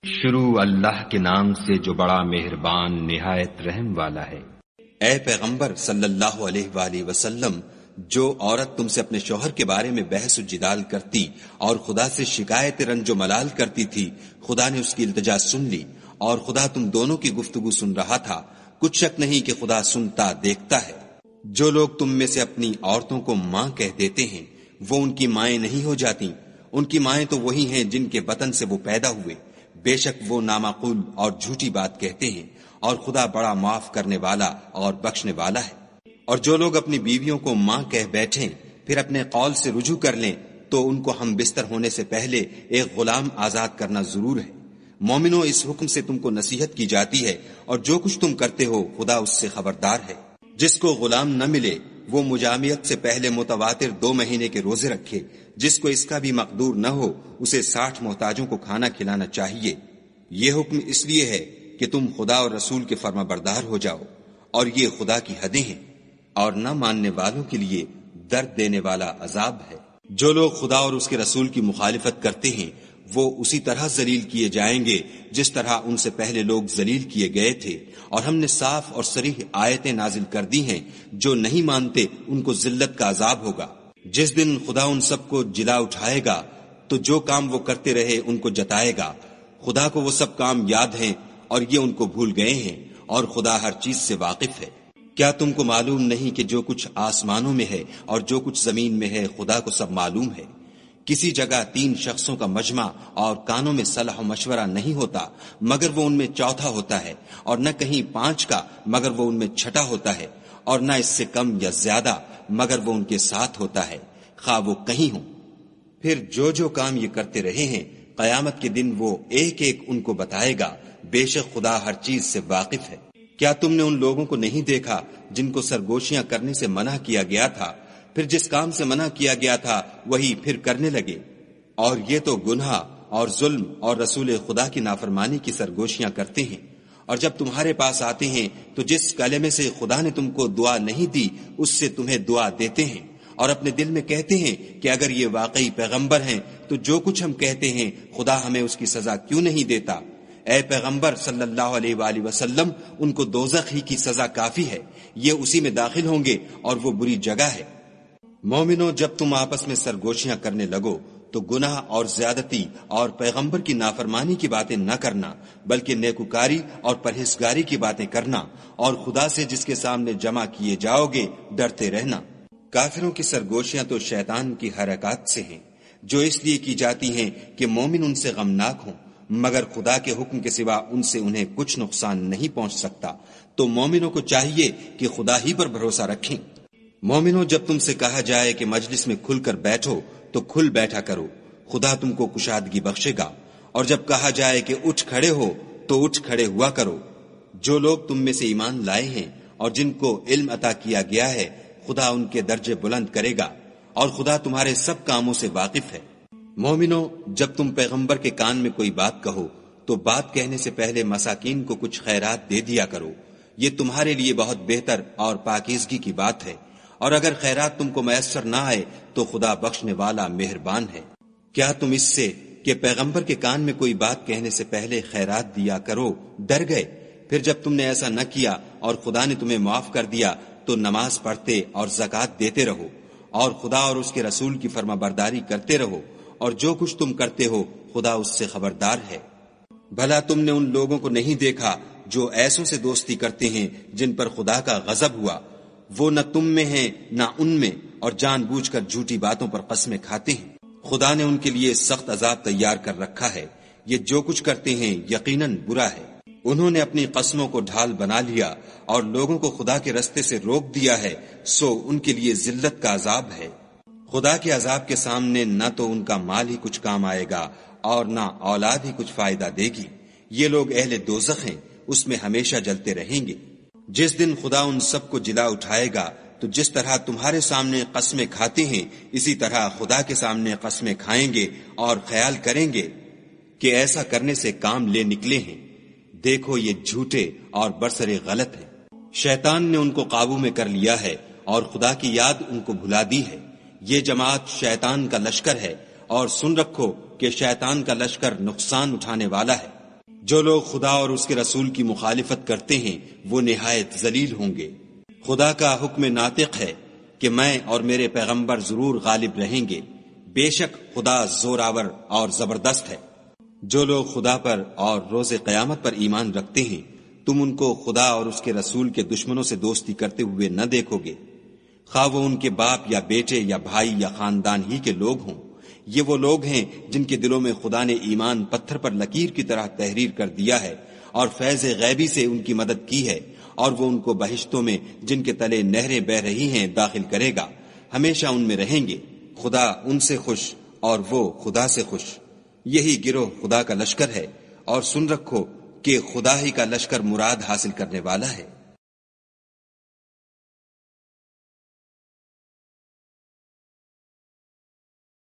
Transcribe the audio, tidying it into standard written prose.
شروع اللہ کے نام سے جو بڑا مہربان نہایت رحم والا ہے۔ اے پیغمبر صلی اللہ علیہ وآلہ وسلم، جو عورت تم سے اپنے شوہر کے بارے میں بحث و جدال کرتی اور خدا سے شکایت رنج و ملال کرتی تھی، خدا نے اس کی التجا سن لی اور خدا تم دونوں کی گفتگو سن رہا تھا۔ کچھ شک نہیں کہ خدا سنتا دیکھتا ہے۔ جو لوگ تم میں سے اپنی عورتوں کو ماں کہہ دیتے ہیں، وہ ان کی مائیں نہیں ہو جاتی، ان کی مائیں تو وہی ہیں جن کے بطن سے وہ پیدا ہوئے۔ بے شک وہ نامعقول اور جھوٹی بات کہتے ہیں، اور خدا بڑا معاف کرنے والا اور بخشنے والا ہے۔ اور جو لوگ اپنی بیویوں کو ماں کہہ بیٹھیں پھر اپنے قول سے رجوع کر لیں تو ان کو ہم بستر ہونے سے پہلے ایک غلام آزاد کرنا ضرور ہے۔ مومنو، اس حکم سے تم کو نصیحت کی جاتی ہے، اور جو کچھ تم کرتے ہو خدا اس سے خبردار ہے۔ جس کو غلام نہ ملے وہ مجامعت سے پہلے متواتر 2 مہینے کے روزے رکھے۔ جس کو اس کا بھی مقدور نہ ہو اسے 60 محتاجوں کو کھانا کھلانا چاہیے۔ یہ حکم اس لیے ہے کہ تم خدا اور رسول کے فرما بردار ہو جاؤ، اور یہ خدا کی حدیں ہیں، اور نہ ماننے والوں کے لیے درد دینے والا عذاب ہے۔ جو لوگ خدا اور اس کے رسول کی مخالفت کرتے ہیں وہ اسی طرح ذلیل کیے جائیں گے جس طرح ان سے پہلے لوگ ذلیل کیے گئے تھے، اور ہم نے صاف اور صریح آیتیں نازل کر دی ہیں۔ جو نہیں مانتے ان کو ذلت کا عذاب ہوگا۔ جس دن خدا ان سب کو جلا اٹھائے گا تو جو کام وہ کرتے رہے ان کو جتائے گا۔ خدا کو وہ سب کام یاد ہیں اور یہ ان کو بھول گئے ہیں، اور خدا ہر چیز سے واقف ہے۔ کیا تم کو معلوم نہیں کہ جو کچھ آسمانوں میں ہے اور جو کچھ زمین میں ہے خدا کو سب معلوم ہے؟ کسی جگہ 3 شخصوں کا مجمع اور کانوں میں صلاح و مشورہ نہیں ہوتا مگر وہ ان میں چوتھا ہوتا ہے، اور نہ کہیں 5 کا مگر وہ ان میں چھٹا ہوتا ہے، اور نہ اس سے کم یا زیادہ مگر وہ ان کے ساتھ ہوتا ہے، خواہ وہ کہیں ہوں۔ پھر جو کام یہ کرتے رہے ہیں قیامت کے دن وہ ایک ایک ان کو بتائے گا۔ بے شک خدا ہر چیز سے واقف ہے۔ کیا تم نے ان لوگوں کو نہیں دیکھا جن کو سرگوشیاں کرنے سے منع کیا گیا تھا، پھر جس کام سے منع کیا گیا تھا وہی پھر کرنے لگے؟ اور یہ تو گناہ اور ظلم اور رسول خدا کی نافرمانی کی سرگوشیاں کرتے ہیں۔ اور جب تمہارے پاس آتے ہیں تو جس کلمے سے خدا نے تم کو دعا نہیں دی اس سے تمہیں دعا دیتے ہیں، اور اپنے دل میں کہتے ہیں کہ اگر یہ واقعی پیغمبر ہیں تو جو کچھ ہم کہتے ہیں خدا ہمیں اس کی سزا کیوں نہیں دیتا؟ اے پیغمبر صلی اللہ علیہ وآلہ وسلم، ان کو دوزخ ہی کی سزا کافی ہے، یہ اسی میں داخل ہوں گے اور وہ بری جگہ ہے۔ مومنو، جب تم آپس میں سرگوشیاں کرنے لگو تو گناہ اور زیادتی اور پیغمبر کی نافرمانی کی باتیں نہ کرنا، بلکہ نیکوکاری اور پرہیزگاری کی باتیں کرنا، اور خدا سے جس کے سامنے جمع کیے جاؤ گے ڈرتے رہنا۔ کافروں کی سرگوشیاں تو شیطان کی حرکات سے ہیں، جو اس لیے کی جاتی ہیں کہ مومن ان سے غمناک ہوں، مگر خدا کے حکم کے سوا ان سے انہیں کچھ نقصان نہیں پہنچ سکتا۔ تو مومنوں کو چاہیے کہ خدا ہی پر بھروسہ رکھیں۔ مومنوں، جب تم سے کہا جائے کہ مجلس میں کھل کر بیٹھو تو کھل بیٹھا کرو، خدا تم کو کشادگی بخشے گا، اور جب کہا جائے کہ اٹھ کھڑے ہو تو اٹھ کھڑے ہوا کرو۔ جو لوگ تم میں سے ایمان لائے ہیں اور جن کو علم عطا کیا گیا ہے خدا ان کے درجے بلند کرے گا، اور خدا تمہارے سب کاموں سے واقف ہے۔ مومنو، جب تم پیغمبر کے کان میں کوئی بات کہو تو بات کہنے سے پہلے مساکین کو کچھ خیرات دے دیا کرو، یہ تمہارے لیے بہت بہتر اور پاکیزگی کی بات ہے، اور اگر خیرات تم کو میسر نہ آئے تو خدا بخشنے والا مہربان ہے۔ کیا تم اس سے کہ پیغمبر کے کان میں کوئی بات کہنے سے پہلے خیرات دیا کرو ڈر گئے؟ پھر جب تم نے ایسا نہ کیا اور خدا نے تمہیں معاف کر دیا تو نماز پڑھتے اور زکوٰۃ دیتے رہو، اور خدا اور اس کے رسول کی فرما برداری کرتے رہو، اور جو کچھ تم کرتے ہو خدا اس سے خبردار ہے۔ بھلا تم نے ان لوگوں کو نہیں دیکھا جو ایسوں سے دوستی کرتے ہیں جن پر خدا کا غضب ہوا؟ وہ نہ تم میں ہیں نہ ان میں، اور جان بوجھ کر جھوٹی باتوں پر قسمیں کھاتے ہیں۔ خدا نے ان کے لیے سخت عذاب تیار کر رکھا ہے، یہ جو کچھ کرتے ہیں یقیناً برا ہے۔ انہوں نے اپنی قسموں کو ڈھال بنا لیا اور لوگوں کو خدا کے رستے سے روک دیا ہے، سو ان کے لیے ذلت کا عذاب ہے۔ خدا کے عذاب کے سامنے نہ تو ان کا مال ہی کچھ کام آئے گا اور نہ اولاد ہی کچھ فائدہ دے گی۔ یہ لوگ اہل دوزخ ہیں، اس میں ہمیشہ جلتے رہیں گے۔ جس دن خدا ان سب کو جلا اٹھائے گا تو جس طرح تمہارے سامنے قسمیں کھاتے ہیں اسی طرح خدا کے سامنے قسمیں کھائیں گے، اور خیال کریں گے کہ ایسا کرنے سے کام لے نکلے ہیں۔ دیکھو یہ جھوٹے اور برسر غلط ہیں۔ شیطان نے ان کو قابو میں کر لیا ہے اور خدا کی یاد ان کو بھلا دی ہے۔ یہ جماعت شیطان کا لشکر ہے، اور سن رکھو کہ شیطان کا لشکر نقصان اٹھانے والا ہے۔ جو لوگ خدا اور اس کے رسول کی مخالفت کرتے ہیں وہ نہایت ذلیل ہوں گے۔ خدا کا حکم ناطق ہے کہ میں اور میرے پیغمبر ضرور غالب رہیں گے، بے شک خدا زوراور اور زبردست ہے۔ جو لوگ خدا پر اور روز قیامت پر ایمان رکھتے ہیں تم ان کو خدا اور اس کے رسول کے دشمنوں سے دوستی کرتے ہوئے نہ دیکھو گے، خواہ وہ ان کے باپ یا بیٹے یا بھائی یا خاندان ہی کے لوگ ہوں۔ یہ وہ لوگ ہیں جن کے دلوں میں خدا نے ایمان پتھر پر لکیر کی طرح تحریر کر دیا ہے اور فیض غیبی سے ان کی مدد کی ہے، اور وہ ان کو بہشتوں میں جن کے تلے نہریں بہہ رہی ہیں داخل کرے گا، ہمیشہ ان میں رہیں گے۔ خدا ان سے خوش اور وہ خدا سے خوش۔ یہی گروہ خدا کا لشکر ہے، اور سن رکھو کہ خدا ہی کا لشکر مراد حاصل کرنے والا ہے۔